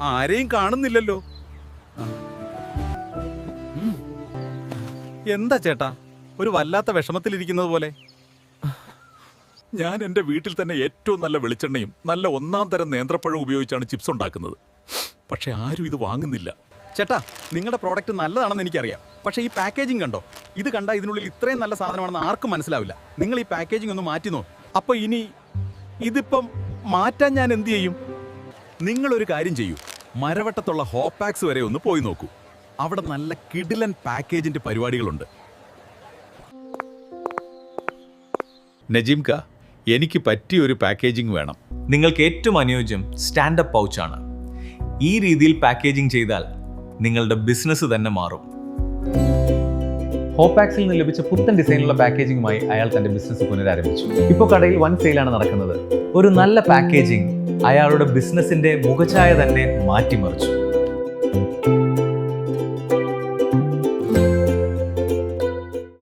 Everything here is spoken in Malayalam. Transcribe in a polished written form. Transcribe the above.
ആരെയും കാണുന്നില്ലല്ലോ. എന്താ ചേട്ടാ, ഒരു വല്ലാത്ത വിഷമത്തിലിരിക്കുന്നത് പോലെ? ഞാൻ എൻ്റെ വീട്ടിൽ തന്നെ ഏറ്റവും നല്ല വെളിച്ചെണ്ണയും നല്ല ഒന്നാം തരം നേന്ത്രപ്പഴം ഉപയോഗിച്ചാണ് ചിപ്സ് ഉണ്ടാക്കുന്നത്. പക്ഷെ ആരും ഇത് വാങ്ങുന്നില്ല. ചേട്ടാ, നിങ്ങളുടെ പ്രോഡക്റ്റ് നല്ലതാണെന്ന് എനിക്കറിയാം. പക്ഷേ ഈ പാക്കേജിംഗ് കണ്ടോ? ഇത് കണ്ടാൽ ഇതിനുള്ളിൽ ഇത്രയും നല്ല സാധനമാണെന്ന് ആർക്കും മനസ്സിലാവില്ല. നിങ്ങൾ ഈ പാക്കേജിംഗ് ഒന്ന് മാറ്റിനോ. അപ്പോൾ ഇനി ഇതിപ്പം മാറ്റാൻ ഞാൻ എന്ത് ചെയ്യും? നിങ്ങളൊരു കാര്യം ചെയ്യൂ, മരവട്ടത്തുള്ള ഹോപ്പാക്സ് വരെ ഒന്ന് പോയി നോക്കൂ. അവിടെ നല്ല കിടിലൻ പാക്കേജിന്റെ പരിപാടികളുണ്ട്. നജീംക, എനിക്ക് പറ്റിയ ഒരു പാക്കേജിംഗ് വേണം. നിങ്ങൾക്ക് ഏറ്റവും അനുയോജ്യം സ്റ്റാൻഡപ്പ് പൗച്ചാണ്. ഈ രീതിയിൽ പാക്കേജിംഗ് ചെയ്താൽ നിങ്ങളുടെ ബിസിനസ് തന്നെ മാറും. ഹോപാക്സിൽ നിന്ന് ലഭിച്ച പുത്തൻ ഡിസൈനിലുള്ള പാക്കേജിംഗുമായി അയാൾ തന്റെ ബിസിനസ് പുനരാരംഭിച്ചു. ഇപ്പോൾ കടയിൽ വൻ സെയിലാണ് നടക്കുന്നത്. ഒരു നല്ല പാക്കേജിംഗ് അയാളുടെ ബിസിനസിന്റെ മുഖഛായ തന്നെ മാറ്റിമറിച്ചു.